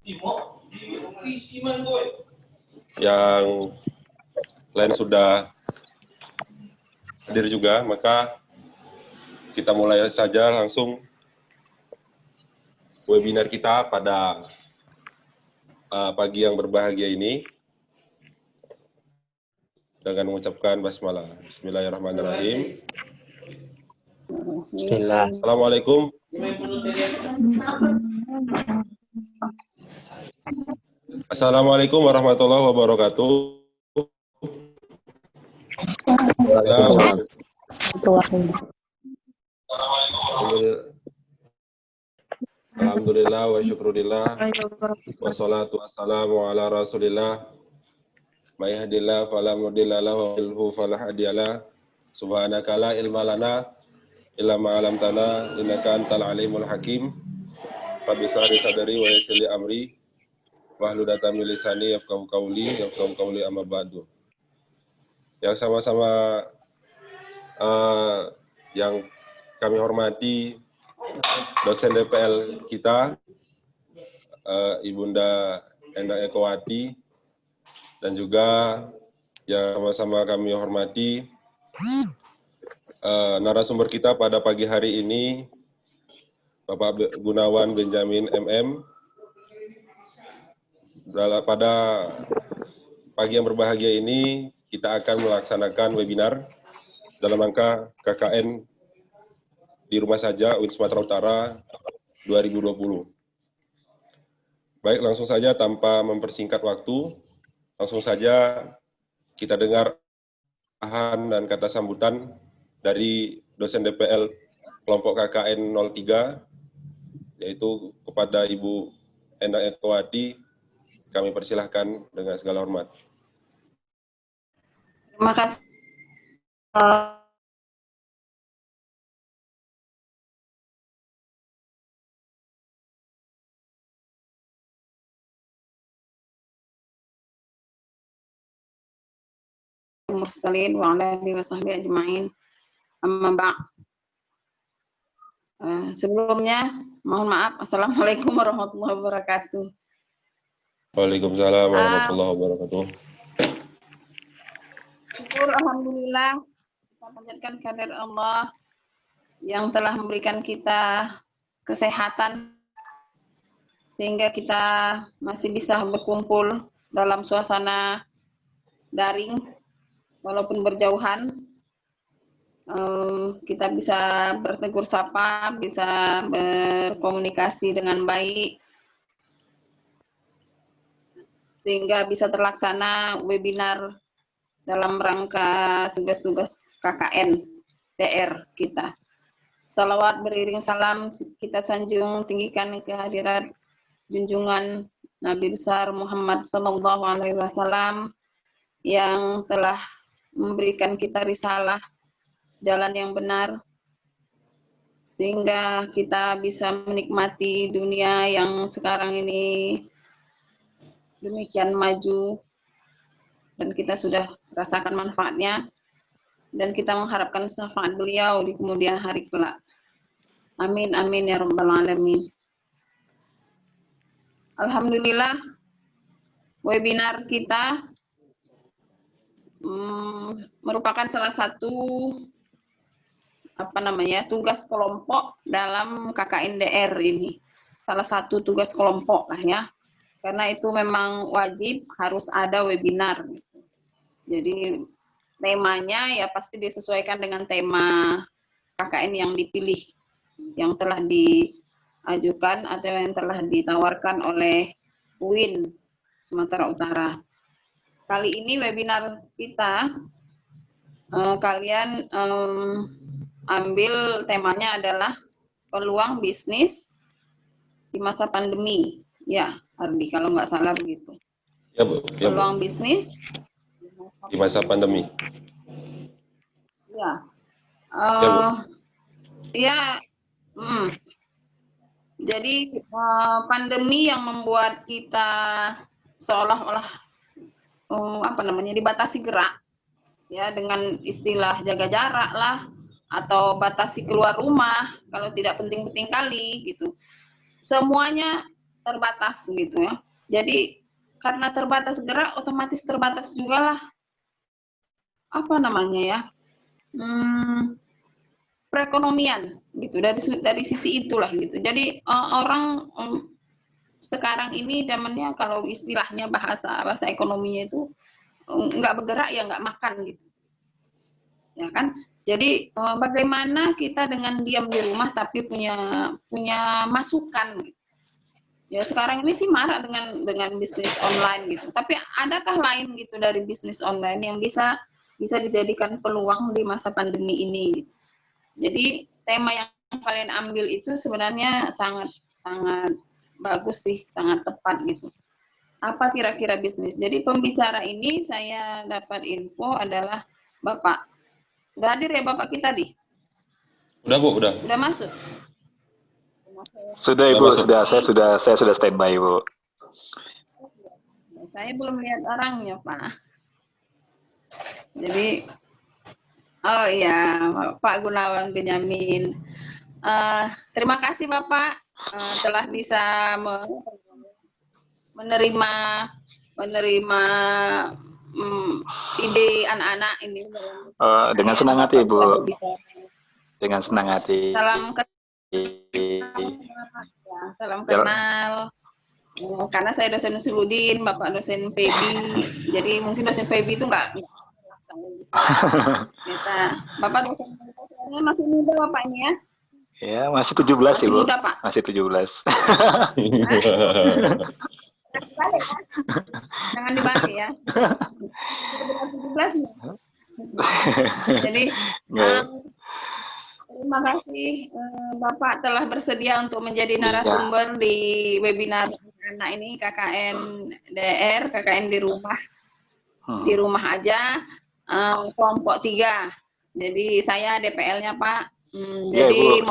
yang lain sudah hadir juga, maka kita mulai saja langsung webinar kita pada pagi yang berbahagia ini dengan mengucapkan basmalah. Bismillahirrahmanirrahim. Bismillah. Assalamualaikum. Assalamualaikum warahmatullahi wabarakatuh. Waalaikumsalam. Alhamdulillah wa syukurillah wassalatu wassalamu ala rasulillah may yahdihillahu fala mudilla lahu wa yudlilhu fala hadiyalah subhanaka la ilma lana illa ma 'allamtana innaka antal alimul hakim rabbi shrah sadri wa yassir li amri wahlul 'uqdatam min lisani yafqahu qawli amma ba'du. Yang sama-sama yang kami hormati dosen DPL kita, Ibunda Endang Ekowati, dan juga yang sama-sama kami hormati narasumber kita pada pagi hari ini, Bapak Gunawan Benjamin MM. Pada pagi yang berbahagia ini, kita akan melaksanakan webinar dalam rangka KKN di rumah saja UIN Sumatera Utara 2020. Baik, langsung saja tanpa mempersingkat waktu, langsung saja kita dengar arahan dan kata sambutan dari dosen DPL kelompok KKN 03, yaitu kepada Ibu Endang Ekowati. Kami persilahkan dengan segala hormat. Terima kasih. Mursalin wa ala alihi wa sahbihi ajma'in. Amma ba'd. Sebelumnya mohon maaf. Assalamualaikum warahmatullahi wabarakatuh. Waalaikumsalam warahmatullahi wabarakatuh. Syukur alhamdulillah kita panjatkan kehadirat Allah yang telah memberikan kita kesehatan sehingga kita masih bisa berkumpul dalam suasana daring walaupun berjauhan. Kita bisa bertegur sapa, bisa berkomunikasi dengan baik, sehingga bisa terlaksana webinar dalam rangka tugas-tugas KKN DR kita. Salawat beriring salam kita sanjung tinggikan kehadirat junjungan Nabi besar Muhammad SAW yang telah memberikan kita risalah jalan yang benar, sehingga kita bisa menikmati dunia yang sekarang ini demikian maju, dan kita sudah rasakan manfaatnya, dan kita mengharapkan syafaat beliau di kemudian hari kelak. Amin, amin, ya rabbal alamin. Alhamdulillah, webinar kita merupakan salah satu tugas kelompok dalam KKNDR ini. Salah satu tugas kelompok lah ya. Karena itu memang wajib harus ada webinar. Jadi temanya ya pasti disesuaikan dengan tema KKN yang dipilih, yang telah diajukan atau yang telah ditawarkan oleh UIN Sumatera Utara. Kali ini webinar kita, kalian ambil temanya adalah peluang bisnis di masa pandemi. Ya, Ardi, kalau nggak salah begitu. Ya, Bu. Ya, peluang Bu. Bisnis di masa pandemi. Ya. Ya, Bu. Ya. Jadi pandemi yang membuat kita seolah-olah dibatasi gerak, ya, dengan istilah jaga jarak lah, atau batasi keluar rumah kalau tidak penting-penting kali gitu. Semuanya terbatas gitu ya. Jadi karena terbatas gerak, otomatis terbatas juga lah apa namanya ya, perekonomian gitu dari sisi itulah gitu. Jadi orang sekarang ini zamannya kalau istilahnya bahasa ekonominya itu nggak bergerak ya nggak makan gitu, ya kan? Jadi bagaimana kita dengan diam di rumah tapi punya masukan gitu. Ya sekarang ini sih marak dengan bisnis online gitu. Tapi adakah lain gitu dari bisnis online yang bisa dijadikan peluang di masa pandemi ini? Gitu. Jadi tema yang kalian ambil itu sebenarnya sangat bagus sih, sangat tepat gitu. Apa kira-kira bisnis? Jadi pembicara ini saya dapat info adalah Bapak. Udah hadir ya Bapak kita di? Udah Bu, udah. Udah masuk? Sudah Ibu, sudah. Saya sudah standby Ibu. Saya belum lihat orangnya Pak. Jadi, oh iya Pak Gunawan Benyamin. Terima kasih Bapak telah bisa menerima ide anak-anak ini. Dengan senang hati Ibu. Dengan senang hati. Salam kenal. Salam kenal. Karena saya dosen Suludin, Bapak dosen Febi. Jadi mungkin dosen Febi itu nggak kita. Bapak dosen masih muda Bapaknya ya? Ya, masih 17 masih Ibu. Muda, Pak. Masih 17. Dibalik, ya? Jangan dibalik ya. 17 nih. Jadi terima kasih Bapak telah bersedia untuk menjadi narasumber di webinar anak ini KKN DR, KKN di rumah aja, kelompok 3. Jadi saya DPL-nya Pak. Jadi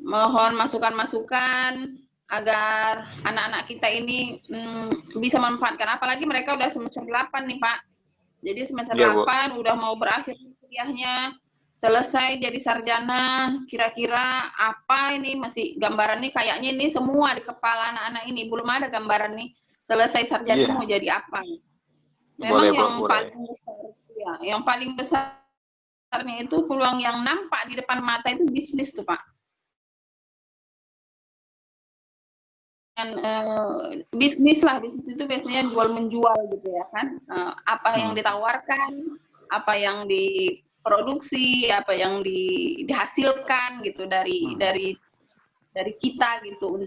mohon masukan-masukan agar anak-anak kita ini bisa memanfaatkan, apalagi mereka udah semester 8 nih Pak. Jadi semester 8 udah mau berakhir kuliahnya, selesai jadi sarjana, kira-kira apa ini masih gambaran nih kayaknya ini semua di kepala anak-anak ini, belum ada gambaran nih selesai sarjana mau jadi apa. Memang yang paling besarnya itu peluang yang nampak di depan mata itu bisnis tuh Pak. Bisnis itu biasanya jual menjual gitu ya kan, apa yang ditawarkan, apa yang diproduksi, apa yang dihasilkan gitu dari kita gitu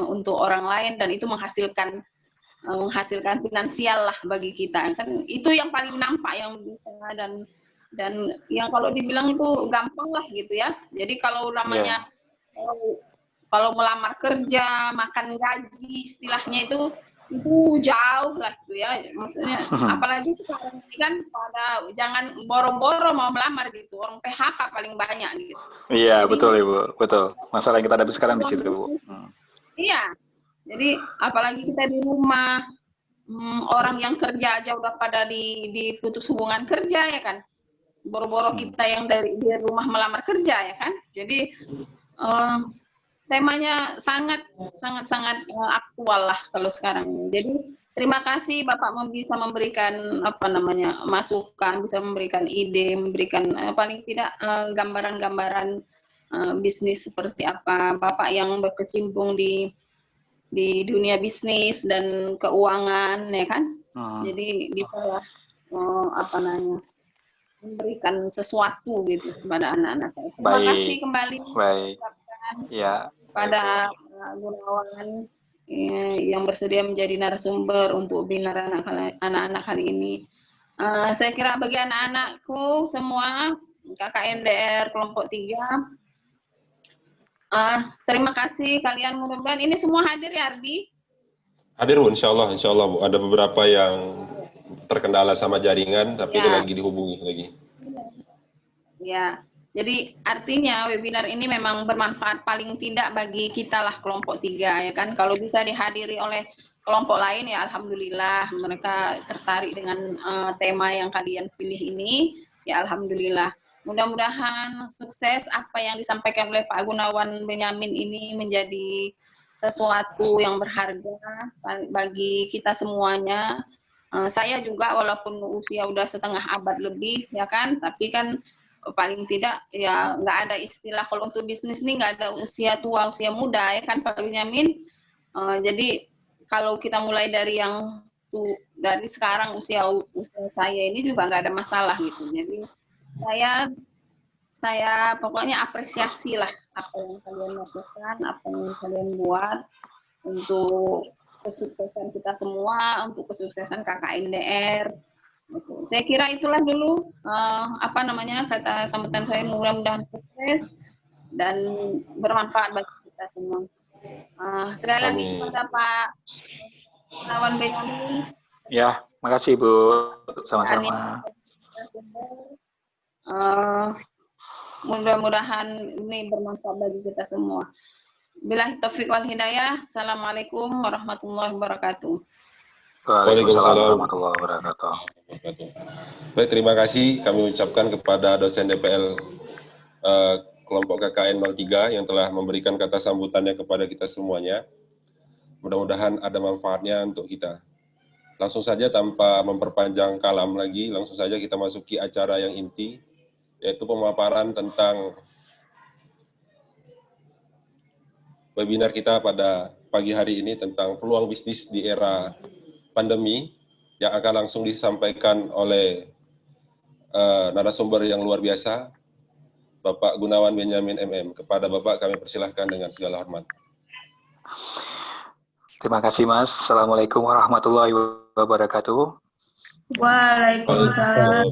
untuk orang lain, dan itu menghasilkan finansial lah bagi kita kan, itu yang paling nampak yang bisa dan yang kalau dibilang itu gampang lah gitu ya. Jadi kalau namanya kalau melamar kerja, makan gaji, istilahnya itu jauh lah gitu ya. Maksudnya apalagi sekarang ini kan jangan boro-boro mau melamar gitu. Orang PHK paling banyak gitu. Iya, betul Ibu, betul. Masalah yang kita hadapi sekarang di situ, Bu. Iya. Jadi apalagi kita di rumah, orang yang kerja aja udah pada diputus hubungan kerja ya kan. Boro-boro kita yang dari rumah melamar kerja ya kan. Jadi temanya sangat aktual lah kalau sekarang ini. Jadi terima kasih Bapak bisa memberikan masukan, bisa memberikan ide, memberikan paling tidak gambaran-gambaran bisnis seperti apa. Bapak yang berkecimpung di dunia bisnis dan keuangan ya kan. Jadi bisa memberikan sesuatu gitu kepada anak-anak saya. Terima kasih kembali. Ya. Pada Gunawan yang bersedia menjadi narasumber untuk webinar anak-anak kali ini. Saya kira bagi anak-anakku semua KKN DR kelompok 3, terima kasih kalian, mudah-mudahan ini semua hadir ya Ardi? Hadir Bu, insya Allah Bu. Ada beberapa yang terkendala sama jaringan tapi ini lagi dihubungi lagi. Ya. Jadi artinya webinar ini memang bermanfaat paling tidak bagi kita lah kelompok 3 ya kan. Kalau bisa dihadiri oleh kelompok lain ya alhamdulillah, mereka tertarik dengan tema yang kalian pilih ini ya alhamdulillah. Mudah-mudahan sukses apa yang disampaikan oleh Pak Gunawan Benyamin ini menjadi sesuatu yang berharga bagi kita semuanya. Saya juga walaupun usia udah setengah abad lebih, ya kan, tapi kan paling tidak ya nggak ada istilah kalau untuk bisnis nih nggak ada usia tua, usia muda, ya kan Pak Benyamin. Jadi kalau kita mulai dari yang dari sekarang usia saya ini juga nggak ada masalah gitu. Jadi saya pokoknya apresiasi lah apa yang kalian lakukan, apa yang kalian buat untuk kesuksesan kita semua, untuk kesuksesan KKNDR. Gitu. Saya kira itulah dulu kata sambutan saya, mudah-mudahan sukses dan bermanfaat bagi kita semua. Sekali lagi kepada Pak Gunawan Benyamin. Ya, makasih Bu. Sama-sama. Mudah-mudahan ini bermanfaat bagi kita semua. Billahi taufiq wal hidayah. Assalamualaikum warahmatullahi wabarakatuh. Waalaikumsalam warahmatullahi wabarakatuh. Baik, terima kasih kami ucapkan kepada dosen DPL kelompok KKN 03 yang telah memberikan kata sambutannya kepada kita semuanya. Mudah-mudahan ada manfaatnya untuk kita. Langsung saja tanpa memperpanjang kalam lagi, langsung saja kita masuki acara yang inti, yaitu pemaparan tentang webinar kita pada pagi hari ini tentang peluang bisnis di era pandemi, yang akan langsung disampaikan oleh narasumber yang luar biasa, Bapak Gunawan Benyamin MM. Kepada Bapak kami persilahkan dengan segala hormat. Terima kasih Mas. Assalamualaikum warahmatullahi wabarakatuh. Waalaikumsalam.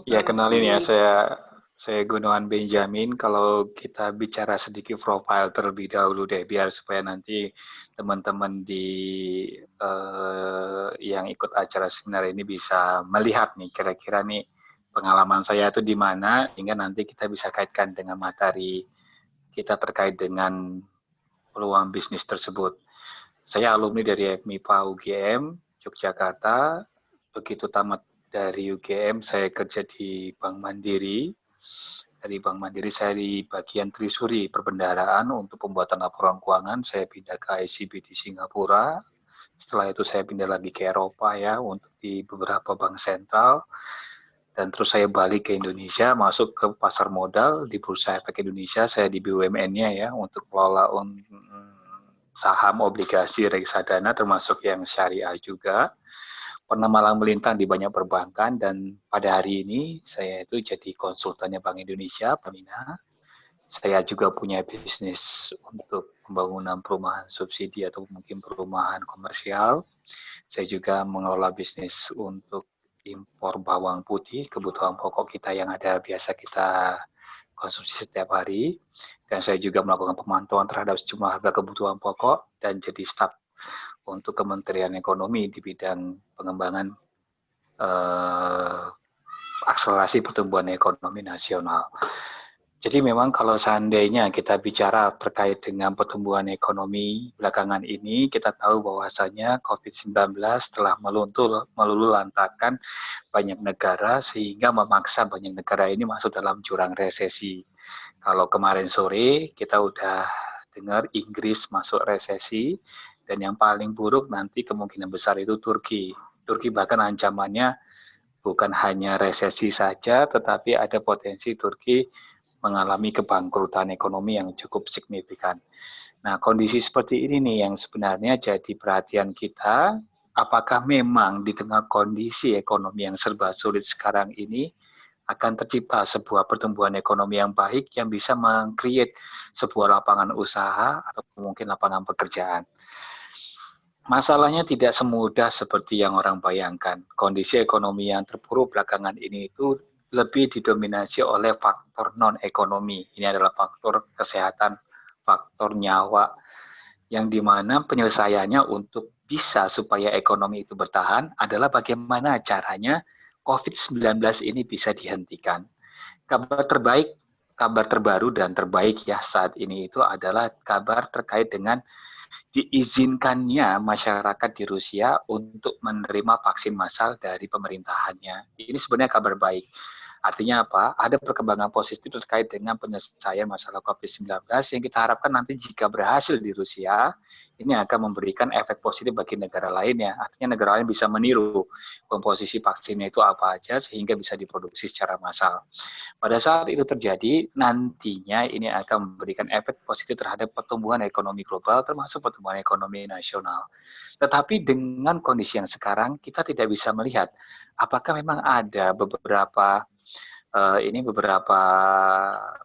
Ya, kenalin ya, saya Gunawan Benyamin. Kalau kita bicara sedikit profil terlebih dahulu deh, biar supaya nanti teman-teman yang ikut acara seminar ini bisa melihat nih kira-kira nih pengalaman saya itu di mana, hingga nanti kita bisa kaitkan dengan materi kita terkait dengan peluang bisnis tersebut. Saya alumni dari MIPA UGM Yogyakarta. Begitu tamat dari UGM, saya kerja di Bank Mandiri. Dari Bank Mandiri saya di bagian Trisuri perbendaharaan untuk pembuatan laporan keuangan. Saya pindah ke ICB di Singapura. Setelah itu saya pindah lagi ke Eropa ya untuk di beberapa bank sentral. Dan terus saya balik ke Indonesia, masuk ke pasar modal di Bursa Efek Indonesia. Saya di BUMN-nya ya untuk kelola saham, obligasi, reksadana termasuk yang syariah juga. Pernah malang melintang di banyak perbankan, dan pada hari ini saya itu jadi konsultannya Bank Indonesia, Pamina. Saya juga punya bisnis untuk pembangunan perumahan subsidi atau mungkin perumahan komersial. Saya juga mengelola bisnis untuk impor bawang putih, kebutuhan pokok kita yang ada biasa kita konsumsi setiap hari. Dan saya juga melakukan pemantauan terhadap sejumlah harga kebutuhan pokok dan jadi staf untuk Kementerian Ekonomi di bidang pengembangan akselerasi pertumbuhan ekonomi nasional. Jadi memang kalau seandainya kita bicara terkait dengan pertumbuhan ekonomi belakangan ini, kita tahu bahwasanya COVID-19 telah meluluhlantakkan banyak negara sehingga memaksa banyak negara ini masuk dalam jurang resesi. Kalau kemarin sore kita udah dengar Inggris masuk resesi, dan yang paling buruk nanti kemungkinan besar itu Turki. Turki bahkan ancamannya bukan hanya resesi saja, tetapi ada potensi Turki mengalami kebangkrutan ekonomi yang cukup signifikan. Nah, kondisi seperti ini nih yang sebenarnya jadi perhatian kita. Apakah memang di tengah kondisi ekonomi yang serba sulit sekarang ini akan tercipta sebuah pertumbuhan ekonomi yang baik yang bisa meng-create sebuah lapangan usaha atau mungkin lapangan pekerjaan? Masalahnya tidak semudah seperti yang orang bayangkan. Kondisi ekonomi yang terpuruk belakangan ini itu lebih didominasi oleh faktor non-ekonomi. Ini adalah faktor kesehatan, faktor nyawa, yang dimana penyelesaiannya untuk bisa supaya ekonomi itu bertahan adalah bagaimana caranya COVID-19 ini bisa dihentikan. Kabar terbaru dan terbaik ya saat ini itu adalah kabar terkait dengan diizinkannya masyarakat di Rusia untuk menerima vaksin massal dari pemerintahannya. Ini sebenarnya kabar baik. Artinya apa? Ada perkembangan positif terkait dengan penyelesaian masalah COVID-19 yang kita harapkan nanti jika berhasil di Rusia, ini akan memberikan efek positif bagi negara lainnya. Artinya negara lain bisa meniru komposisi vaksinnya itu apa aja sehingga bisa diproduksi secara massal. Pada saat itu terjadi, nantinya ini akan memberikan efek positif terhadap pertumbuhan ekonomi global termasuk pertumbuhan ekonomi nasional. Tetapi dengan kondisi yang sekarang, kita tidak bisa melihat apakah memang ada beberapa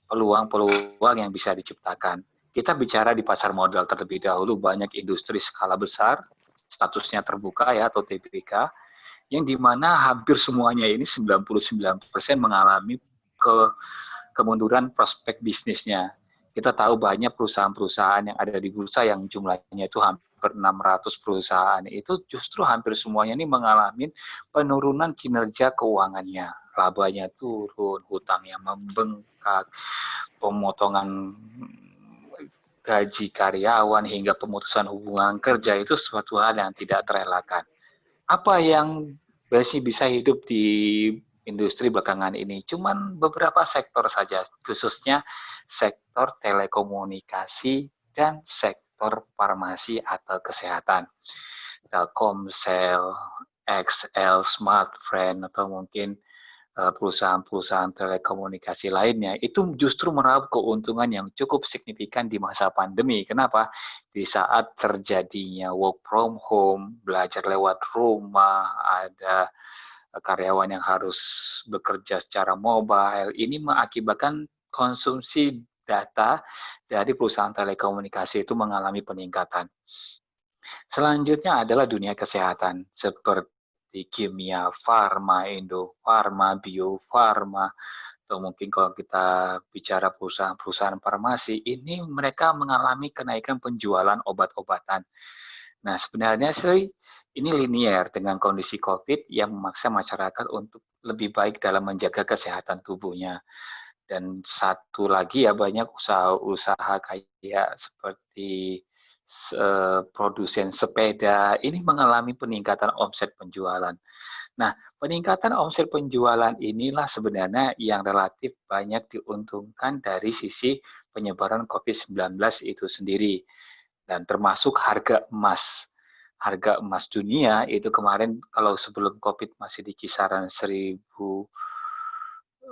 peluang-peluang yang bisa diciptakan. Kita bicara di pasar modal terlebih dahulu, banyak industri skala besar, statusnya terbuka ya atau TBK, yang dimana hampir semuanya ini 99% mengalami kemunduran prospek bisnisnya. Kita tahu banyak perusahaan-perusahaan yang ada di bursa yang jumlahnya itu hampir 600 perusahaan. Itu justru hampir semuanya ini mengalami penurunan kinerja keuangannya. Labanya turun, hutangnya membengkak, pemotongan gaji karyawan hingga pemutusan hubungan kerja itu suatu hal yang tidak terelakkan. Apa yang masih bisa hidup di industri belakangan ini? Cuman beberapa sektor saja, khususnya sektor telekomunikasi dan sektor farmasi atau kesehatan. Telkomsel, XL, Smartfren, atau mungkin perusahaan-perusahaan telekomunikasi lainnya, itu justru meraup keuntungan yang cukup signifikan di masa pandemi. Kenapa? Di saat terjadinya work from home, belajar lewat rumah, ada karyawan yang harus bekerja secara mobile, ini mengakibatkan konsumsi data dari perusahaan telekomunikasi itu mengalami peningkatan. Selanjutnya adalah dunia kesehatan, seperti kimia, farma, Indofarma, Bio Farma, atau mungkin kalau kita bicara perusahaan-perusahaan farmasi, ini mereka mengalami kenaikan penjualan obat-obatan. Nah, sebenarnya sih ini linier dengan kondisi COVID yang memaksa masyarakat untuk lebih baik dalam menjaga kesehatan tubuhnya. Dan satu lagi ya banyak usaha-usaha kayak seperti produsen sepeda ini mengalami peningkatan omset penjualan. Nah, peningkatan omset penjualan inilah sebenarnya yang relatif banyak diuntungkan dari sisi penyebaran COVID-19 itu sendiri. Dan termasuk harga emas. Harga emas dunia itu kemarin kalau sebelum COVID masih di kisaran 1.500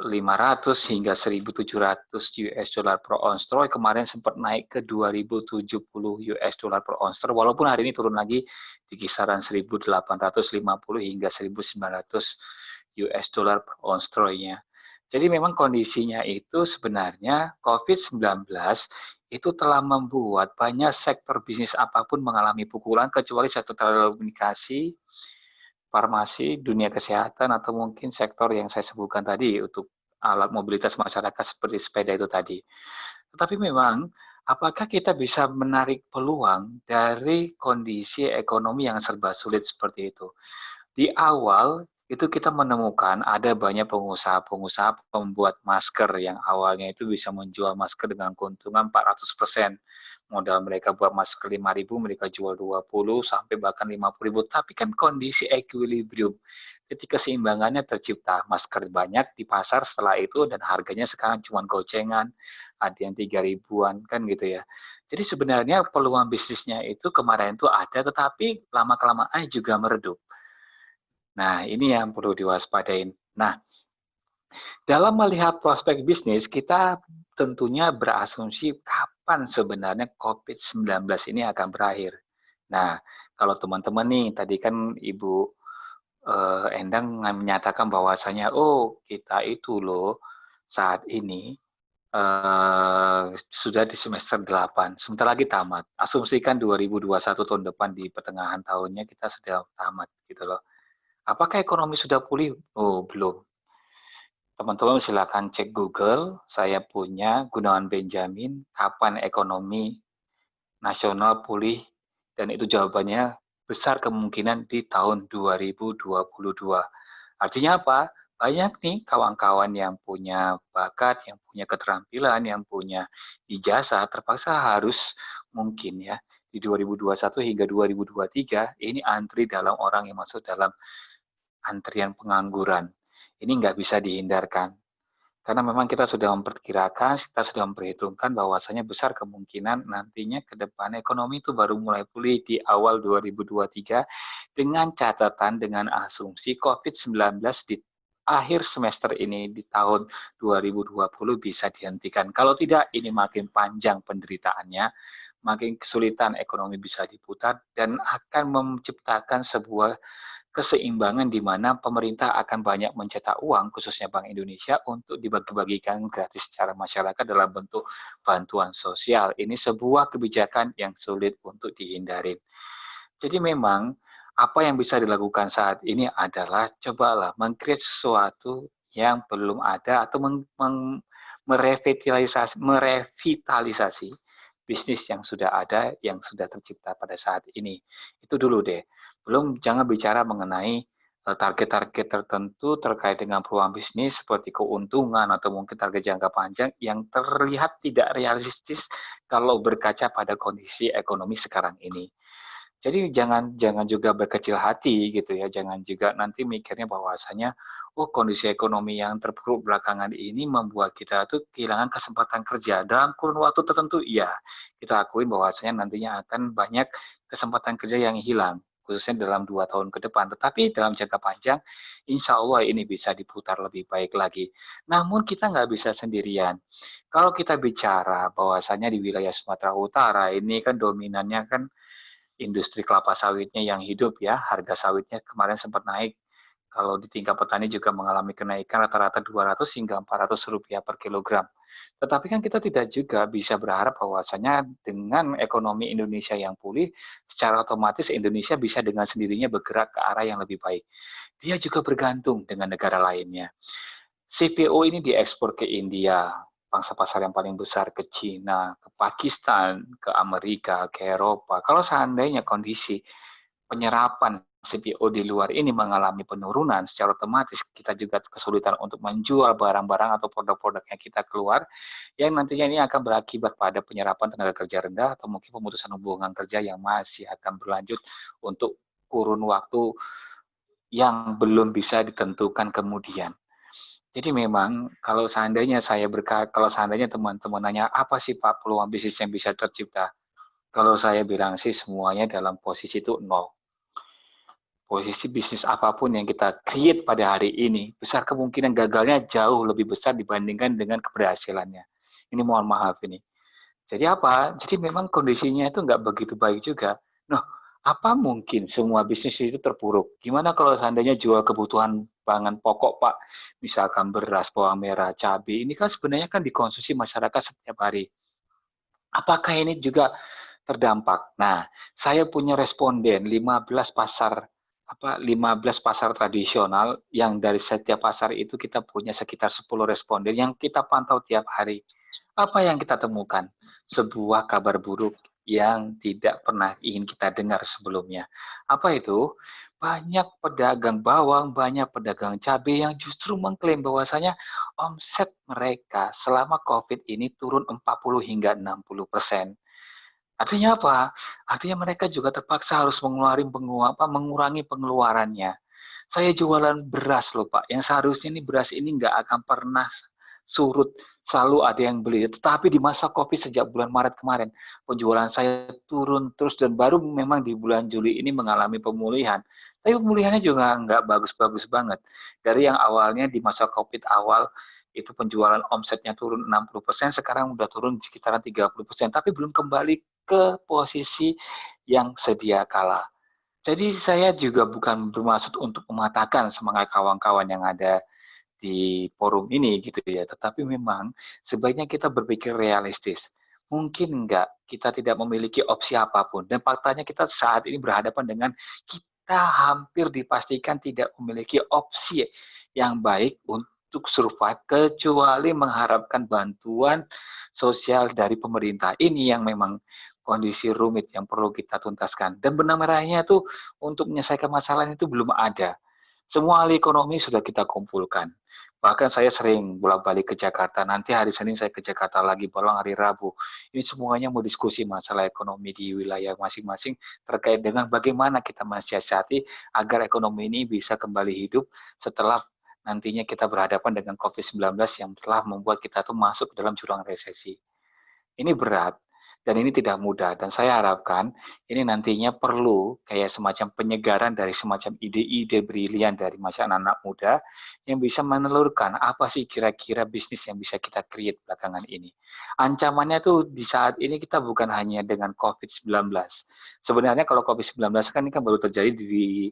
hingga 1.700 US dollar per ounce troy, kemarin sempat naik ke 2.070 US dollar per ounce troy, walaupun hari ini turun lagi di kisaran 1.850 hingga 1.900 US dollar per ounce troy-nya. Jadi memang kondisinya itu sebenarnya COVID-19 itu telah membuat banyak sektor bisnis apapun mengalami pukulan kecuali sektor telekomunikasi, farmasi, dunia kesehatan, atau mungkin sektor yang saya sebutkan tadi untuk alat mobilitas masyarakat seperti sepeda itu tadi. Tetapi memang, apakah kita bisa menarik peluang dari kondisi ekonomi yang serba sulit seperti itu? Di awal, itu kita menemukan ada banyak pengusaha-pengusaha pembuat masker yang awalnya itu bisa menjual masker dengan keuntungan 400%. Modal mereka buat masker 5.000, mereka jual 20 sampai bahkan 50.000. Tapi kan kondisi equilibrium, ketika keseimbangannya tercipta, masker banyak di pasar setelah itu dan harganya sekarang cuma gocengan, ada yang 3.000-an kan gitu ya. Jadi sebenarnya peluang bisnisnya itu kemarin itu ada, tetapi lama-kelamaan juga meredup. Nah, ini yang perlu diwaspadain. Nah, dalam melihat prospek bisnis, kita tentunya berasumsi kapan sebenarnya COVID-19 ini akan berakhir. Nah, kalau teman-teman nih, tadi kan Ibu Endang menyatakan bahwasanya, oh kita itu loh saat ini sudah di semester 8, sebentar lagi tamat. Asumsikan 2021 tahun depan di pertengahan tahunnya kita sudah tamat gitu loh. Apakah ekonomi sudah pulih? Oh, belum. Teman-teman silakan cek Google, saya punya Gunawan Benjamin, kapan ekonomi nasional pulih, dan itu jawabannya besar kemungkinan di tahun 2022. Artinya apa? Banyak nih kawan-kawan yang punya bakat, yang punya keterampilan, yang punya ijazah, terpaksa harus mungkin ya di 2021 hingga 2023 ini antri dalam orang yang masuk dalam antrian pengangguran. Ini nggak bisa dihindarkan. Karena memang kita sudah memperkirakan, kita sudah memperhitungkan bahwasanya besar kemungkinan nantinya ke depan ekonomi itu baru mulai pulih di awal 2023 dengan catatan, dengan asumsi COVID-19 di akhir semester ini di tahun 2020 bisa dihentikan. Kalau tidak, ini makin panjang penderitaannya, makin kesulitan ekonomi bisa diputar dan akan menciptakan sebuah keseimbangan di mana pemerintah akan banyak mencetak uang, khususnya Bank Indonesia, untuk dibagi-bagikan gratis secara masyarakat dalam bentuk bantuan sosial. Ini sebuah kebijakan yang sulit untuk dihindari. Jadi memang apa yang bisa dilakukan saat ini adalah cobalah meng-create sesuatu yang belum ada atau merevitalisasi bisnis yang sudah ada, yang sudah tercipta pada saat ini. Itu dulu deh. Belum jangan bicara mengenai target-target tertentu terkait dengan peluang bisnis seperti keuntungan atau mungkin target jangka panjang yang terlihat tidak realistis kalau berkaca pada kondisi ekonomi sekarang ini. Jadi jangan juga berkecil hati gitu ya, jangan juga nanti mikirnya bahwasanya kondisi ekonomi yang terpuruk belakangan ini membuat kita tuh kehilangan kesempatan kerja dalam kurun waktu tertentu. Iya, kita akuin bahwasanya nantinya akan banyak kesempatan kerja yang hilang, khususnya dalam 2 tahun ke depan. Tetapi dalam jangka panjang, insya Allah ini bisa diputar lebih baik lagi. Namun kita nggak bisa sendirian. Kalau kita bicara bahwasanya di wilayah Sumatera Utara ini kan dominannya kan industri kelapa sawitnya yang hidup ya, harga sawitnya kemarin sempat naik. Kalau di tingkat petani juga mengalami kenaikan rata-rata 200 hingga 400 rupiah per kilogram. Tetapi kan kita tidak juga bisa berharap bahwasanya dengan ekonomi Indonesia yang pulih, secara otomatis Indonesia bisa dengan sendirinya bergerak ke arah yang lebih baik. Dia juga bergantung dengan negara lainnya. CPO ini diekspor ke India, pangsa pasar yang paling besar, ke China, ke Pakistan, ke Amerika, ke Eropa. Kalau seandainya kondisi penyerapan CPO di luar ini mengalami penurunan, secara otomatis kita juga kesulitan untuk menjual barang-barang atau produk-produk yang kita keluar, yang nantinya ini akan berakibat pada penyerapan tenaga kerja rendah atau mungkin pemutusan hubungan kerja yang masih akan berlanjut untuk kurun waktu yang belum bisa ditentukan kemudian. Jadi memang kalau seandainya kalau seandainya teman-teman nanya apa sih Pak peluang bisnis yang bisa tercipta? Kalau saya bilang sih semuanya dalam posisi itu nol. Posisi bisnis apapun yang kita create pada hari ini, besar kemungkinan gagalnya jauh lebih besar dibandingkan dengan keberhasilannya. Ini mohon maaf ini. Jadi apa? Jadi memang kondisinya itu nggak begitu baik juga. Nah, apa mungkin semua bisnis itu terpuruk? Gimana kalau seandainya jual kebutuhan pangan pokok, Pak? Misalkan beras, bawang merah, cabai. Ini kan sebenarnya kan dikonsumsi masyarakat setiap hari. Apakah ini juga terdampak? Nah, saya punya responden 15 pasar tradisional yang dari setiap pasar itu kita punya sekitar 10 responden yang kita pantau tiap hari. Apa yang kita temukan? Sebuah kabar buruk yang tidak pernah ingin kita dengar sebelumnya. Apa itu? Banyak pedagang bawang, banyak pedagang cabai yang justru mengklaim bahwasanya omset mereka selama COVID ini turun 40 hingga 60%. Artinya apa? Artinya mereka juga terpaksa harus mengurangi pengeluarannya. Saya jualan beras loh Pak, yang seharusnya ini beras ini nggak akan pernah surut, selalu ada yang beli. Tetapi di masa COVID sejak bulan Maret kemarin, penjualan saya turun terus dan baru memang di bulan Juli ini mengalami pemulihan. Tapi pemulihannya juga nggak bagus-bagus banget. Dari yang awalnya di masa COVID awal, itu penjualan omsetnya turun 60%, sekarang udah turun sekitaran 30%, tapi belum kembali ke posisi yang sedia kala. Jadi saya juga bukan bermaksud untuk mematahkan semangat kawan-kawan yang ada di forum ini gitu ya, tetapi memang sebaiknya kita berpikir realistis. Mungkin enggak kita tidak memiliki opsi apapun dan faktanya kita saat ini berhadapan dengan kita hampir dipastikan tidak memiliki opsi yang baik untuk survive kecuali mengharapkan bantuan sosial dari pemerintah. Ini yang memang kondisi rumit yang perlu kita tuntaskan. Dan benang merahnya itu untuk menyelesaikan masalah itu belum ada. Semua ahli ekonomi sudah kita kumpulkan. Bahkan saya sering bolak-balik ke Jakarta. Nanti hari Senin saya ke Jakarta lagi, pulang hari Rabu. Ini semuanya mau diskusi masalah ekonomi di wilayah masing-masing terkait dengan bagaimana kita mensiasati agar ekonomi ini bisa kembali hidup setelah nantinya kita berhadapan dengan COVID-19 yang telah membuat kita tuh masuk ke dalam jurang resesi. Ini berat dan ini tidak mudah, dan saya harapkan ini nantinya perlu kayak semacam penyegaran dari semacam ide-ide brilian dari anak-anak muda yang bisa menelurkan apa sih kira-kira bisnis yang bisa kita create belakangan ini. Ancamannya tuh di saat ini kita bukan hanya dengan COVID-19. Sebenarnya kalau COVID-19 kan ini kan baru terjadi di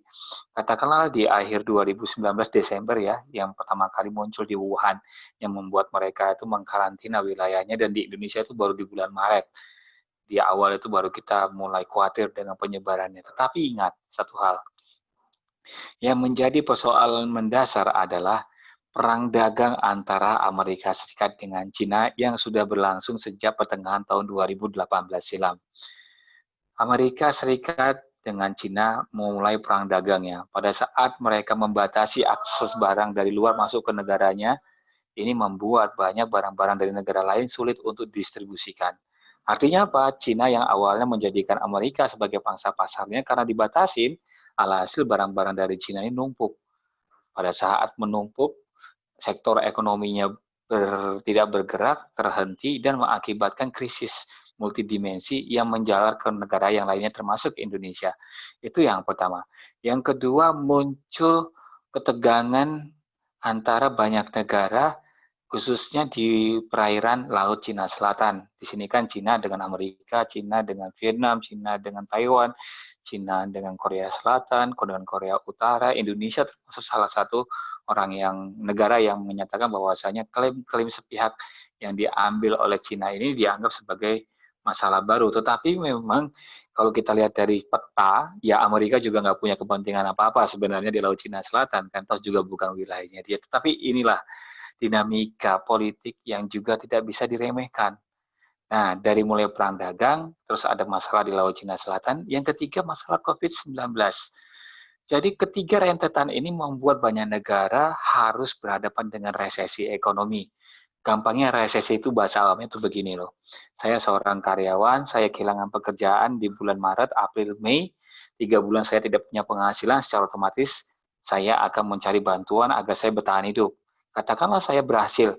katakanlah di akhir 2019 Desember ya, yang pertama kali muncul di Wuhan yang membuat mereka itu mengkarantina wilayahnya, dan di Indonesia itu baru di bulan Maret. Di awal itu baru kita mulai khawatir dengan penyebarannya. Tetapi ingat satu hal, yang menjadi persoalan mendasar adalah perang dagang antara Amerika Serikat dengan Cina yang sudah berlangsung sejak pertengahan tahun 2018 silam. Amerika Serikat dengan Cina memulai perang dagangnya. Pada saat mereka membatasi akses barang dari luar masuk ke negaranya, ini membuat banyak barang-barang dari negara lain sulit untuk didistribusikan. Artinya apa? Cina yang awalnya menjadikan Amerika sebagai pangsa pasarnya karena dibatasin, alhasil barang-barang dari Cina ini numpuk. Pada saat menumpuk, sektor ekonominya tidak bergerak, terhenti, dan mengakibatkan krisis multidimensi yang menjalar ke negara yang lainnya termasuk Indonesia. Itu yang pertama. Yang kedua, muncul ketegangan antara banyak negara, khususnya di perairan Laut Cina Selatan. Di sini kan Cina dengan Amerika, Cina dengan Vietnam, Cina dengan Taiwan, Cina dengan Korea Selatan, dengan Korea Utara, Indonesia termasuk salah satu negara yang menyatakan bahwasanya klaim-klaim sepihak yang diambil oleh Cina ini dianggap sebagai masalah baru. Tetapi memang kalau kita lihat dari peta, ya Amerika juga nggak punya kepentingan apa-apa sebenarnya di Laut Cina Selatan, kan toh juga bukan wilayahnya dia. Tetapi inilah dinamika politik yang juga tidak bisa diremehkan. Nah, dari mulai perang dagang, terus ada masalah di Laut Cina Selatan, yang ketiga masalah COVID-19. Jadi ketiga rentetan ini membuat banyak negara harus berhadapan dengan resesi ekonomi. Gampangnya resesi itu bahasa awamnya itu begini loh. Saya seorang karyawan, saya kehilangan pekerjaan di bulan Maret, April, Mei, 3 bulan saya tidak punya penghasilan, secara otomatis saya akan mencari bantuan agar saya bertahan hidup. Katakanlah saya berhasil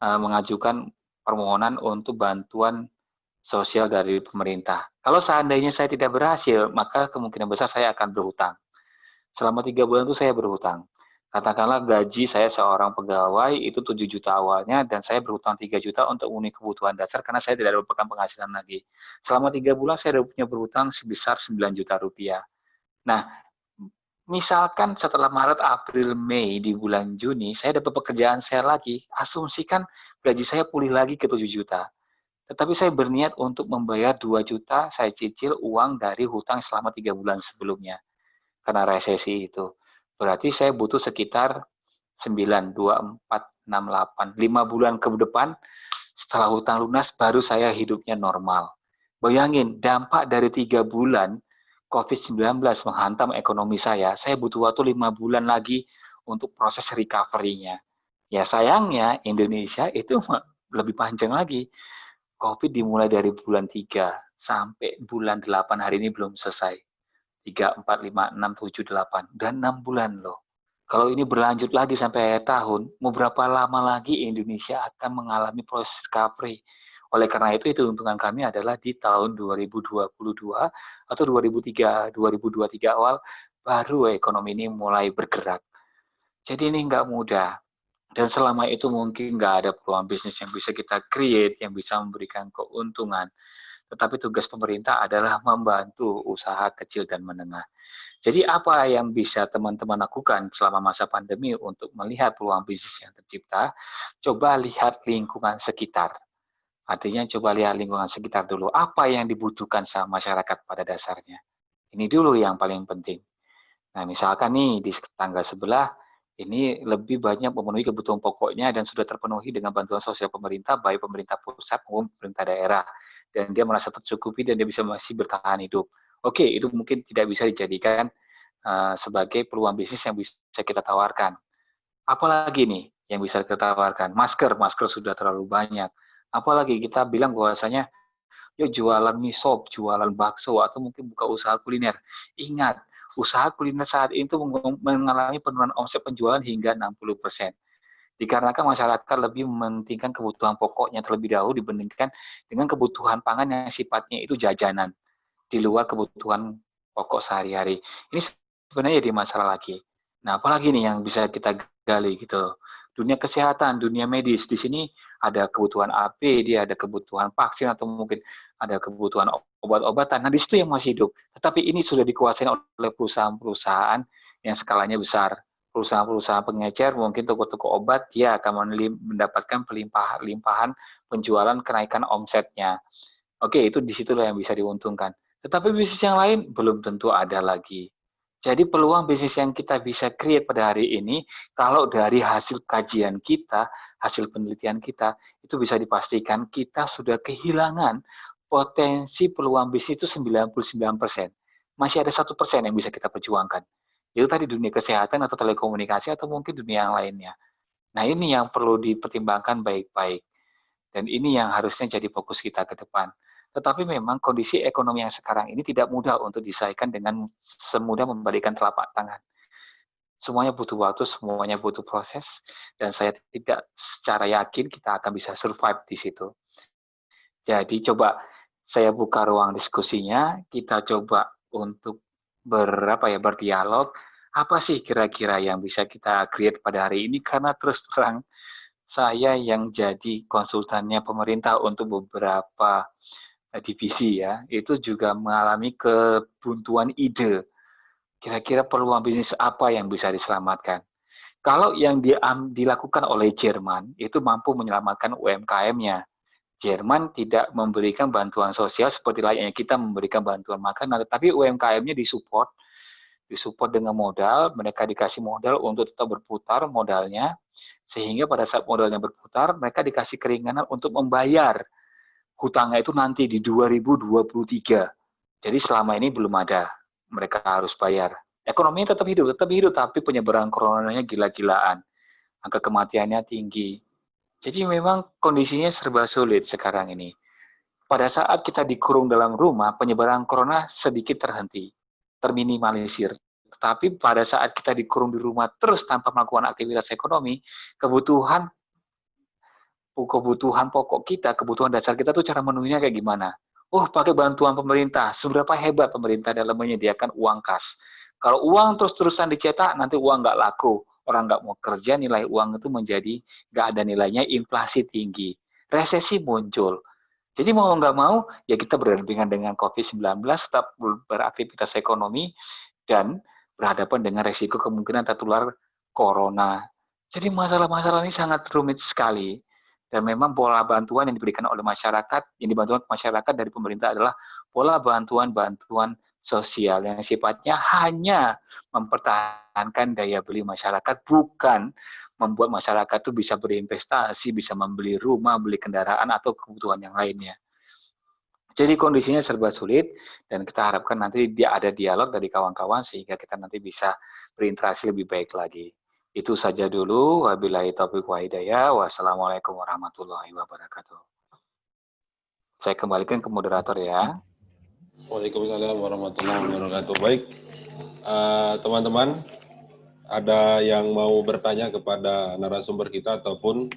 mengajukan permohonan untuk bantuan sosial dari pemerintah. Kalau seandainya saya tidak berhasil, maka kemungkinan besar saya akan berhutang. Selama 3 bulan itu saya berhutang. Katakanlah gaji saya seorang pegawai itu 7 juta awalnya, dan saya berhutang 3 juta untuk memenuhi kebutuhan dasar karena saya tidak dapatkan penghasilan lagi. Selama 3 bulan saya punya berhutang sebesar 9 juta rupiah. Nah, misalkan setelah Maret, April, Mei di bulan Juni, saya dapat pekerjaan saya lagi, asumsikan gaji saya pulih lagi ke 7 juta. Tetapi saya berniat untuk membayar 2 juta, saya cicil uang dari hutang selama 3 bulan sebelumnya. Karena resesi itu. Berarti saya butuh sekitar 9, 2, 4, 6, 8, 5 bulan ke depan, setelah hutang lunas, baru saya hidupnya normal. Bayangin, dampak dari 3 bulan COVID-19 menghantam ekonomi saya butuh waktu 5 bulan lagi untuk proses recovery-nya. Ya sayangnya Indonesia itu lebih panjang lagi. COVID dimulai dari bulan 3 sampai bulan 8 hari ini belum selesai. 3, 4, 5, 6, 7, 8. Dan 6 bulan loh. Kalau ini berlanjut lagi sampai akhir tahun, mau berapa lama lagi Indonesia akan mengalami proses recovery? Oleh karena itu hitungan kami adalah di tahun 2022 atau 2023 awal, baru ekonomi ini mulai bergerak. Jadi ini nggak mudah. Dan selama itu mungkin nggak ada peluang bisnis yang bisa kita create, yang bisa memberikan keuntungan. Tetapi tugas pemerintah adalah membantu usaha kecil dan menengah. Jadi apa yang bisa teman-teman lakukan selama masa pandemi untuk melihat peluang bisnis yang tercipta? Coba lihat lingkungan sekitar. Artinya coba lihat lingkungan sekitar dulu. Apa yang dibutuhkan sama masyarakat pada dasarnya? Ini dulu yang paling penting. Nah, misalkan nih di tetangga sebelah, ini lebih banyak memenuhi kebutuhan pokoknya dan sudah terpenuhi dengan bantuan sosial pemerintah, baik pemerintah pusat maupun pemerintah daerah. Dan dia merasa tercukupi dan dia bisa masih bertahan hidup. Oke, itu mungkin tidak bisa dijadikan sebagai peluang bisnis yang bisa kita tawarkan. Apalagi nih yang bisa kita tawarkan? Masker sudah terlalu banyak. Apalagi kita bilang bahwasanya, yuk jualan mie sop, jualan bakso, atau mungkin buka usaha kuliner. Ingat, usaha kuliner saat itu mengalami penurunan omset penjualan hingga 60%. Dikarenakan masyarakat lebih mementingkan kebutuhan pokoknya terlebih dahulu dibandingkan dengan kebutuhan pangan yang sifatnya itu jajanan, di luar kebutuhan pokok sehari-hari. Ini sebenarnya jadi masalah lagi. Nah, apalagi nih yang bisa kita gali gitu. Dunia kesehatan, dunia medis, di sini ada kebutuhan APD, ada kebutuhan vaksin, atau mungkin ada kebutuhan obat-obatan. Nah, di situ yang masih hidup. Tetapi ini sudah dikuasai oleh perusahaan-perusahaan yang skalanya besar. Perusahaan-perusahaan pengecer, mungkin toko-toko obat, dia akan mendapatkan limpahan penjualan kenaikan omsetnya. Oke, itu disitulah yang bisa diuntungkan. Tetapi bisnis yang lain belum tentu ada lagi. Jadi peluang bisnis yang kita bisa create pada hari ini, kalau dari hasil kajian kita, hasil penelitian kita, itu bisa dipastikan kita sudah kehilangan potensi peluang bisnis itu 99%. Masih ada 1% yang bisa kita perjuangkan. Itu tadi dunia kesehatan atau telekomunikasi atau mungkin dunia yang lainnya. Nah, ini yang perlu dipertimbangkan baik-baik. Dan ini yang harusnya jadi fokus kita ke depan. Tetapi memang kondisi ekonomi yang sekarang ini tidak mudah untuk diselesaikan dengan semudah membalikan telapak tangan. Semuanya butuh waktu, semuanya butuh proses, dan saya tidak secara yakin kita akan bisa survive di situ. Jadi coba saya buka ruang diskusinya, kita coba untuk berdialog, apa sih kira-kira yang bisa kita create pada hari ini, karena terus terang saya yang jadi konsultannya pemerintah untuk beberapa divisi ya, itu juga mengalami kebuntuan ide. Kira-kira peluang bisnis apa yang bisa diselamatkan? Kalau yang dilakukan oleh Jerman, itu mampu menyelamatkan UMKM-nya. Jerman tidak memberikan bantuan sosial seperti layaknya kita memberikan bantuan makanan, tetapi UMKM-nya disupport dengan modal, mereka dikasih modal untuk tetap berputar modalnya, sehingga pada saat modalnya berputar, mereka dikasih keringanan untuk membayar hutangnya itu nanti di 2023. Jadi selama ini belum ada, mereka harus bayar. Ekonominya tetap hidup, tapi penyebaran coronanya gila-gilaan. Angka kematiannya tinggi. Jadi memang kondisinya serba sulit sekarang ini. Pada saat kita dikurung dalam rumah, penyebaran corona sedikit terhenti, terminimalisir. Tetapi pada saat kita dikurung di rumah terus tanpa melakukan aktivitas ekonomi, kebutuhan pokok kita, kebutuhan dasar kita tuh cara menuhinya kayak gimana? Oh, pakai bantuan pemerintah. Seberapa hebat pemerintah dalam menyediakan uang kas. Kalau uang terus-terusan dicetak, nanti uang nggak laku. Orang nggak mau kerja, nilai uang itu menjadi nggak ada nilainya, inflasi tinggi. Resesi muncul. Jadi mau nggak mau, ya kita berdampingan dengan COVID-19, tetap beraktivitas ekonomi, dan berhadapan dengan resiko kemungkinan tertular corona. Jadi masalah-masalah ini sangat rumit sekali. Dan memang pola bantuan yang diberikan oleh masyarakat, yang dibantukan masyarakat dari pemerintah adalah pola bantuan-bantuan sosial yang sifatnya hanya mempertahankan daya beli masyarakat, bukan membuat masyarakat itu bisa berinvestasi, bisa membeli rumah, beli kendaraan, atau kebutuhan yang lainnya. Jadi kondisinya serba sulit, dan kita harapkan nanti dia ada dialog dari kawan-kawan sehingga kita nanti bisa berinteraksi lebih baik lagi. Itu saja dulu. Wabillahi taufiq wa hidayah. Wassalamualaikum warahmatullahi wabarakatuh. Saya kembalikan ke moderator ya. Waalaikumsalam warahmatullahi wabarakatuh. Baik, teman-teman, ada yang mau bertanya kepada narasumber kita ataupun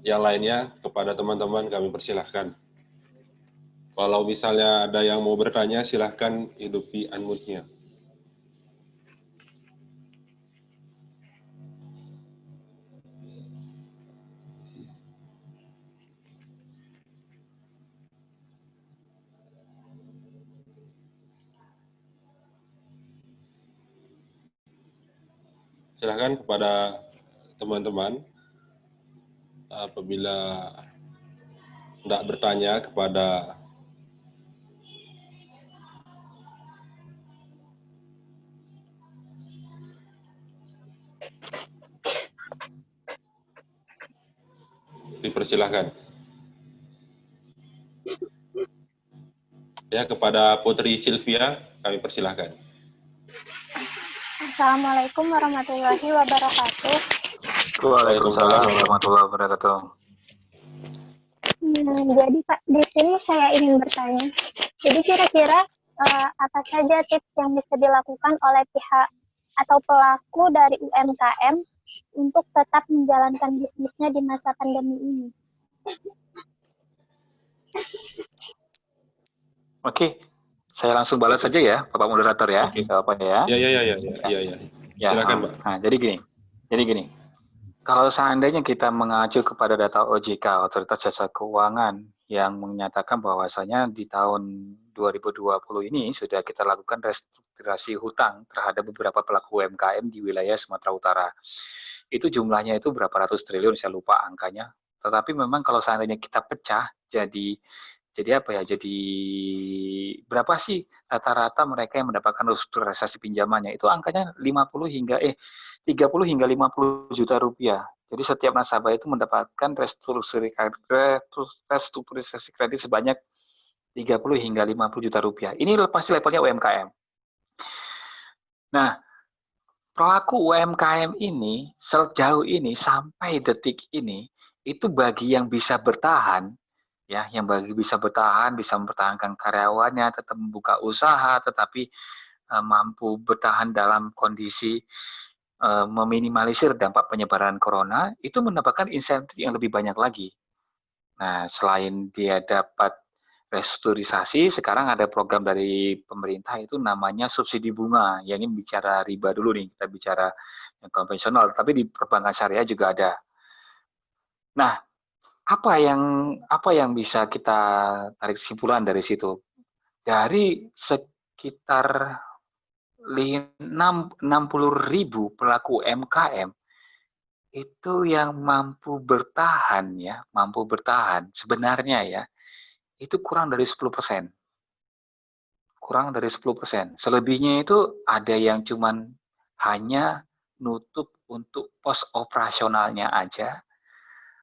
yang lainnya kepada teman-teman, kami persilahkan. Kalau misalnya ada yang mau bertanya, silahkan hidupi unmute-nya. Silahkan kepada teman-teman, apabila tidak bertanya kepada dipersilahkan. Ya, kepada Putri Sylvia, kami persilahkan. Assalamualaikum warahmatullahi wabarakatuh. Waalaikumsalam warahmatullahi wabarakatuh. Jadi Pak, di sini saya ingin bertanya. Jadi kira-kira apa saja tips yang bisa dilakukan oleh pihak atau pelaku dari UMKM untuk tetap menjalankan bisnisnya di masa pandemi ini? Oke, saya langsung balas saja ya, Bapak Moderator ya, Oke. jawabannya ya. Ya. Silakan, Pak. Nah, jadi gini. Kalau seandainya kita mengacu kepada data OJK, Otoritas Jasa Keuangan, yang menyatakan bahwasanya di tahun 2020 ini sudah kita lakukan restrukturasi hutang terhadap beberapa pelaku UMKM di wilayah Sumatera Utara. Itu jumlahnya itu berapa ratus triliun, saya lupa angkanya. Tetapi memang kalau seandainya kita pecah jadi berapa sih rata-rata mereka yang mendapatkan restrukturisasi pinjamannya? Itu angkanya 30 hingga 50 juta rupiah. Jadi setiap nasabah itu mendapatkan restrukturisasi kredit sebanyak 30 hingga 50 juta rupiah. Ini pasti levelnya UMKM. Nah, pelaku UMKM ini sejauh ini sampai detik ini itu bagi yang bisa bertahan, ya, yang bagi bisa bertahan, bisa mempertahankan karyawannya, tetap membuka usaha, tetapi mampu bertahan dalam kondisi meminimalisir dampak penyebaran corona, itu mendapatkan insentif yang lebih banyak lagi. Nah, selain dia dapat restrukturisasi, sekarang ada program dari pemerintah itu namanya subsidi bunga. Ya, ini bicara riba dulu nih, kita bicara yang konvensional, tapi di perbankan syariah juga ada. Nah, apa yang bisa kita tarik kesimpulan dari situ? Dari sekitar 60.000 pelaku UMKM itu yang mampu bertahan sebenarnya ya, itu kurang dari 10%. Kurang dari 10%. Selebihnya itu ada yang cuman hanya nutup untuk pos operasionalnya aja.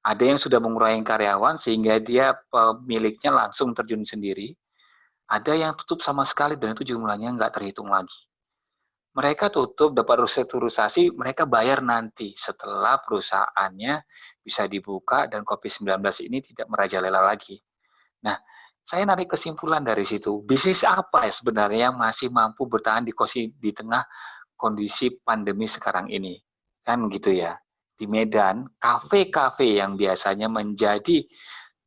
Ada yang sudah mengurangi karyawan sehingga dia pemiliknya langsung terjun sendiri. Ada yang tutup sama sekali dan itu jumlahnya nggak terhitung lagi. Mereka tutup, dapat restrukturisasi, mereka bayar nanti setelah perusahaannya bisa dibuka dan COVID-19 ini tidak merajalela lagi. Nah, saya narik kesimpulan dari situ, bisnis apa ya sebenarnya yang masih mampu bertahan di tengah kondisi pandemi sekarang ini? Kan gitu ya. Di Medan, kafe-kafe yang biasanya menjadi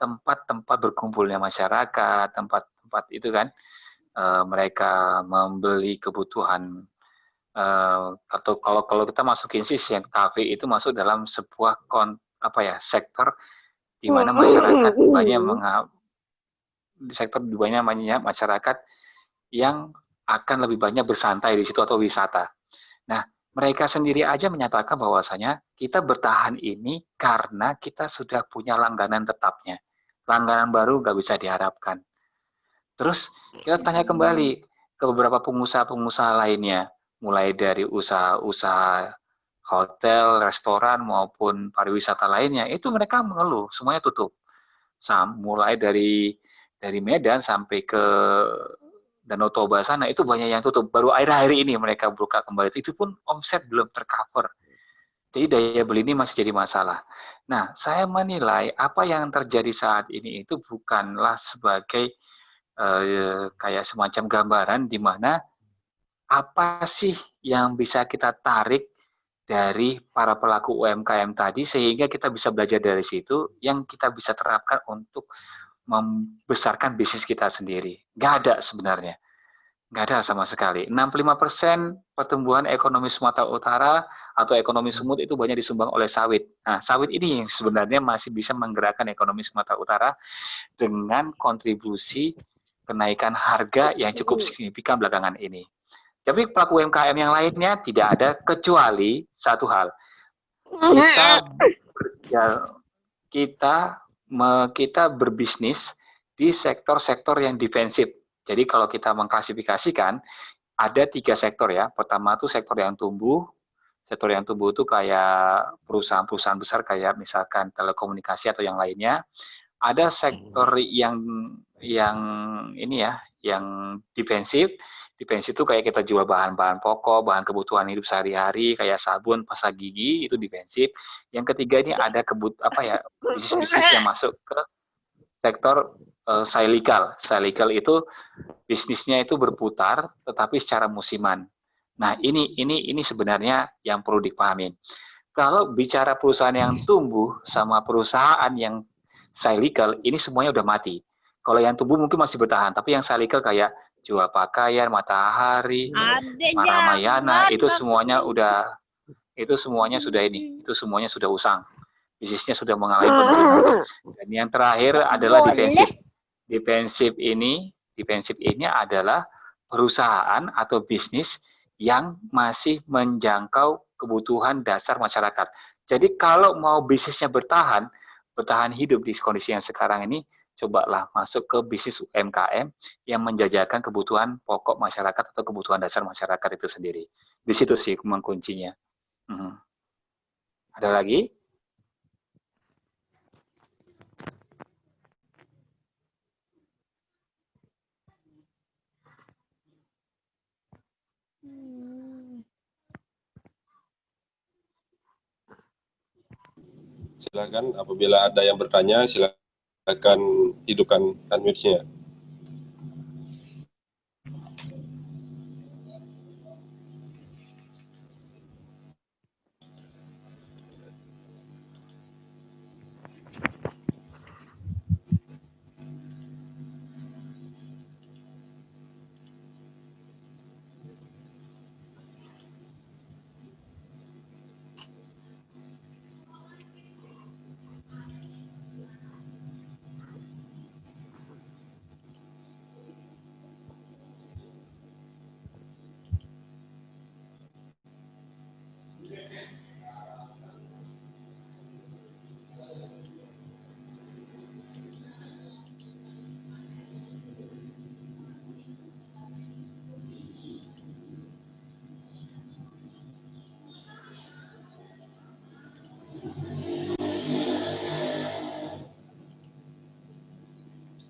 tempat-tempat berkumpulnya masyarakat, tempat-tempat itu kan, mereka membeli kebutuhan, atau kalau kita masukin sih kafe itu masuk dalam sebuah sektor di mana masyarakat banyak masyarakat yang akan lebih banyak bersantai di situ atau wisata. Nah, mereka sendiri aja menyatakan bahwasanya kita bertahan ini karena kita sudah punya langganan tetapnya. Langganan baru nggak bisa diharapkan. Terus kita tanya kembali ke beberapa pengusaha-pengusaha lainnya, mulai dari usaha-usaha hotel, restoran, maupun pariwisata lainnya, itu mereka mengeluh, semuanya tutup. Mulai dari Medan sampai ke Danau Toba sana, itu banyak yang tutup. Baru akhir-akhir ini mereka buka kembali, itu pun omset belum tercover. Jadi daya beli ini masih jadi masalah. Nah, saya menilai apa yang terjadi saat ini itu bukanlah sebagai kayak semacam gambaran di mana apa sih yang bisa kita tarik dari para pelaku UMKM tadi sehingga kita bisa belajar dari situ yang kita bisa terapkan untuk membesarkan bisnis kita sendiri. Nggak ada sebenarnya. Nggak ada sama sekali. 65% pertumbuhan ekonomi Sumatera Utara atau ekonomi Sumut itu banyak disumbang oleh sawit. Nah, sawit ini yang sebenarnya masih bisa menggerakkan ekonomi Sumatera Utara dengan kontribusi kenaikan harga yang cukup signifikan belakangan ini. Tapi pelaku UMKM yang lainnya tidak ada kecuali satu hal. Kita berbisnis di sektor-sektor yang defensif. Jadi kalau kita mengklasifikasikan ada 3 sektor ya. Pertama itu sektor yang tumbuh. Sektor yang tumbuh itu kayak perusahaan-perusahaan besar kayak misalkan telekomunikasi atau yang lainnya. Ada sektor yang yang ini ya, yang defensif. Defensif itu kayak kita jual bahan-bahan pokok, bahan kebutuhan hidup sehari-hari, kayak sabun, pasta gigi, itu defensif. Yang ketiga ini ada bisnis-bisnis yang masuk ke sektor cyclical. Cyclical itu bisnisnya itu berputar, tetapi secara musiman. Nah, ini sebenarnya yang perlu dipahami. Kalau bicara perusahaan yang tumbuh sama perusahaan yang cyclical, ini semuanya udah mati. Kalau yang tumbuh mungkin masih bertahan, tapi yang cyclical kayak jual pakaian, Matahari, Ramayana, itu semuanya sudah usang. Bisnisnya sudah mengalami penurunan. Dan yang terakhir adalah defensif. Defensif ini adalah perusahaan atau bisnis yang masih menjangkau kebutuhan dasar masyarakat. Jadi kalau mau bisnisnya bertahan hidup di kondisi yang sekarang ini, cobalah masuk ke bisnis UMKM yang menjajakan kebutuhan pokok masyarakat atau kebutuhan dasar masyarakat itu sendiri. Di situ sih kuncinya. Ada lagi? Silakan apabila ada yang bertanya, silakan hidupkan unmute-nya.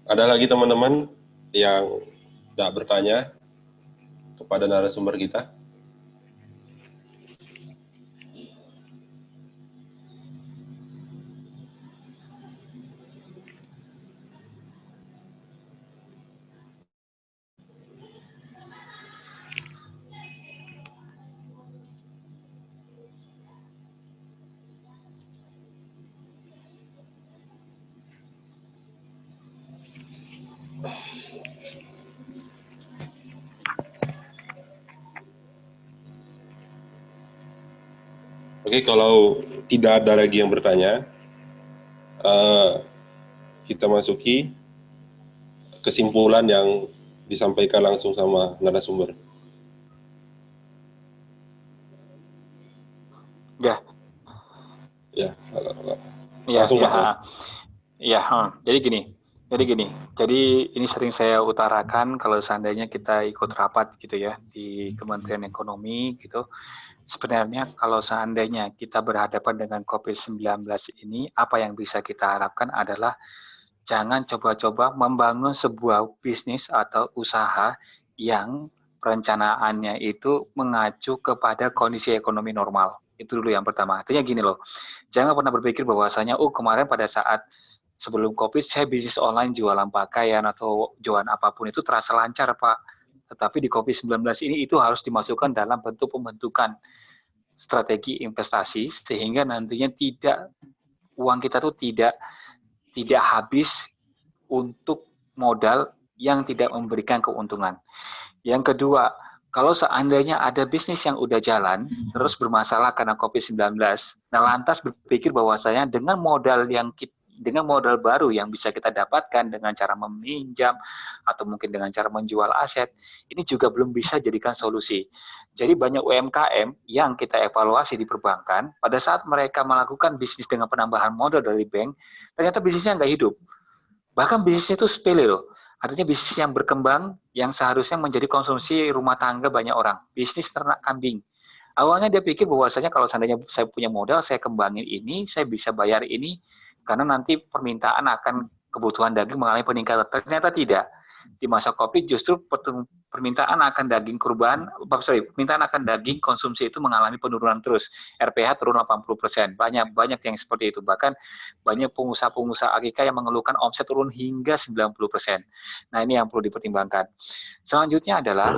Ada lagi teman-teman yang tidak bertanya kepada narasumber kita? Oke, kalau tidak ada lagi yang bertanya, kita masuki kesimpulan yang disampaikan langsung sama narasumber. Ya, langsung Pak. Jadi gini. Jadi ini sering saya utarakan kalau seandainya kita ikut rapat gitu ya di Kementerian Ekonomi gitu. Sebenarnya kalau seandainya kita berhadapan dengan COVID-19 ini, apa yang bisa kita harapkan adalah jangan coba-coba membangun sebuah bisnis atau usaha yang perencanaannya itu mengacu kepada kondisi ekonomi normal. Itu dulu yang pertama. Artinya gini loh, jangan pernah berpikir bahwasanya, kemarin pada saat sebelum COVID saya bisnis online jualan pakaian atau jualan apapun itu terasa lancar Pak. Tetapi di COVID-19 ini itu harus dimasukkan dalam bentuk pembentukan strategi investasi sehingga nantinya uang kita tuh tidak habis untuk modal yang tidak memberikan keuntungan. Yang kedua, kalau seandainya ada bisnis yang udah jalan, terus bermasalah karena COVID-19, nah lantas berpikir bahwasanya dengan modal baru yang bisa kita dapatkan dengan cara meminjam atau mungkin dengan cara menjual aset, ini juga belum bisa jadikan solusi. Jadi banyak UMKM yang kita evaluasi di perbankan, pada saat mereka melakukan bisnis dengan penambahan modal dari bank, ternyata bisnisnya nggak hidup. Bahkan bisnisnya itu sepele loh. Artinya bisnis yang berkembang yang seharusnya menjadi konsumsi rumah tangga banyak orang. Bisnis ternak kambing. Awalnya dia pikir bahwasanya kalau seandainya saya punya modal, saya kembangin ini, saya bisa bayar ini, karena nanti permintaan akan kebutuhan daging mengalami peningkatan. Ternyata tidak. Di masa Covid justru permintaan akan daging permintaan akan daging konsumsi itu mengalami penurunan terus. RPH turun 80%. Banyak yang seperti itu. Bahkan banyak pengusaha-pengusaha AGK yang mengeluhkan omset turun hingga 90%. Nah, ini yang perlu dipertimbangkan. Selanjutnya adalah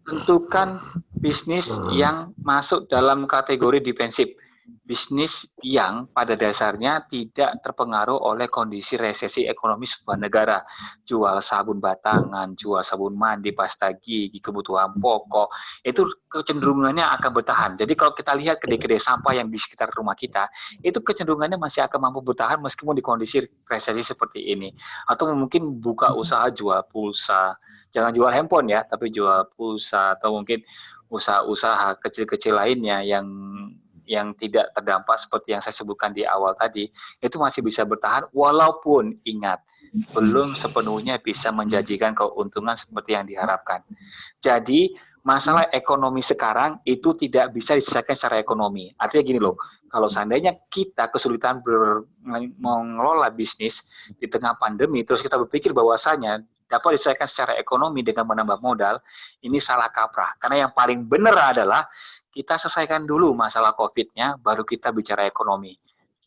tentukan bisnis yang masuk dalam kategori defensif. Bisnis yang pada dasarnya tidak terpengaruh oleh kondisi resesi ekonomi sebuah negara. Jual sabun batangan, jual sabun mandi, pasta gigi, kebutuhan pokok, itu kecenderungannya akan bertahan. Jadi kalau kita lihat kedai-kedai sampah yang di sekitar rumah kita, itu kecenderungannya masih akan mampu bertahan meskipun di kondisi resesi seperti ini. Atau mungkin buka usaha jual pulsa, jangan jual handphone ya, tapi jual pulsa, atau mungkin usaha-usaha kecil-kecil lainnya yang tidak terdampak seperti yang saya sebutkan di awal tadi, itu masih bisa bertahan walaupun ingat, belum sepenuhnya bisa menjanjikan keuntungan seperti yang diharapkan. Jadi, masalah ekonomi sekarang itu tidak bisa diselesaikan secara ekonomi. Artinya gini loh, kalau seandainya kita kesulitan mengelola bisnis di tengah pandemi, terus kita berpikir bahwasanya dapat diselesaikan secara ekonomi dengan menambah modal, ini salah kaprah. Karena yang paling benar adalah kita selesaikan dulu masalah COVID-nya, baru kita bicara ekonomi.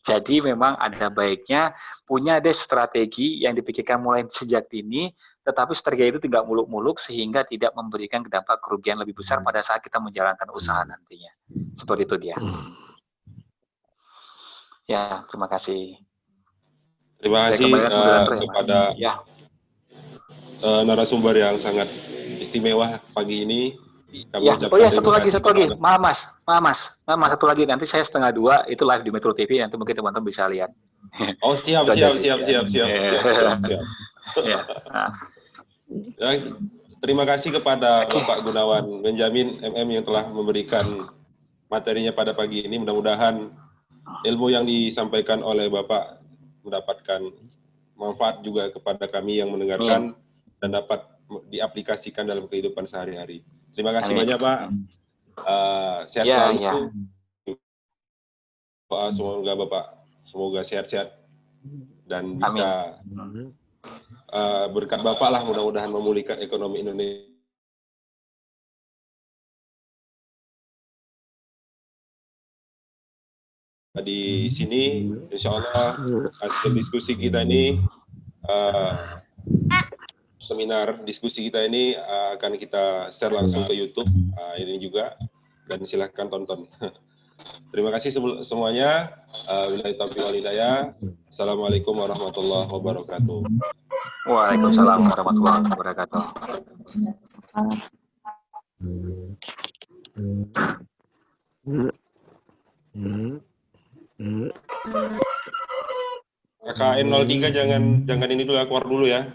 Jadi memang ada baiknya punya strategi yang dipikirkan mulai sejak dini, tetapi strategi itu tidak muluk-muluk sehingga tidak memberikan dampak kerugian lebih besar pada saat kita menjalankan usaha nantinya. Seperti itu dia. Ya, terima kasih. Terima kasih kepada narasumber yang sangat istimewa pagi ini. Ya, satu lagi, Mas, satu lagi, nanti saya 1:30 itu live di Metro TV, nanti mungkin teman-teman bisa lihat. Oh, siap. Ya. Terima kasih kepada Bapak Gunawan Benjamin MM yang telah memberikan materinya pada pagi ini. Mudah-mudahan ilmu yang disampaikan oleh Bapak mendapatkan manfaat juga kepada kami yang mendengarkan dan dapat diaplikasikan dalam kehidupan sehari-hari. Terima kasih banyak, Pak. Sehat selalu. Semoga Bapak sehat-sehat dan bisa berkat Bapak lah mudah-mudahan memulihkan ekonomi Indonesia. Di sini, insya Allah hasil diskusi kita ini, seminar diskusi kita ini akan kita share langsung ke YouTube ini juga, dan silahkan tonton. Terima kasih semuanya. Wabillahi taufiq wal hidayah. Assalamualaikum warahmatullahi wabarakatuh. Waalaikumsalam warahmatullahi wabarakatuh. KKN 03 jangan ini dulu, keluar dulu ya.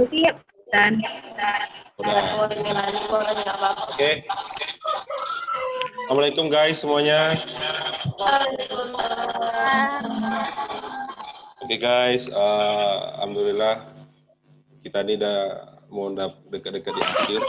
Siap dan Oke. Assalamualaikum guys semuanya. Oke guys, alhamdulillah kita ini udah mau dekat-dekat di akhir.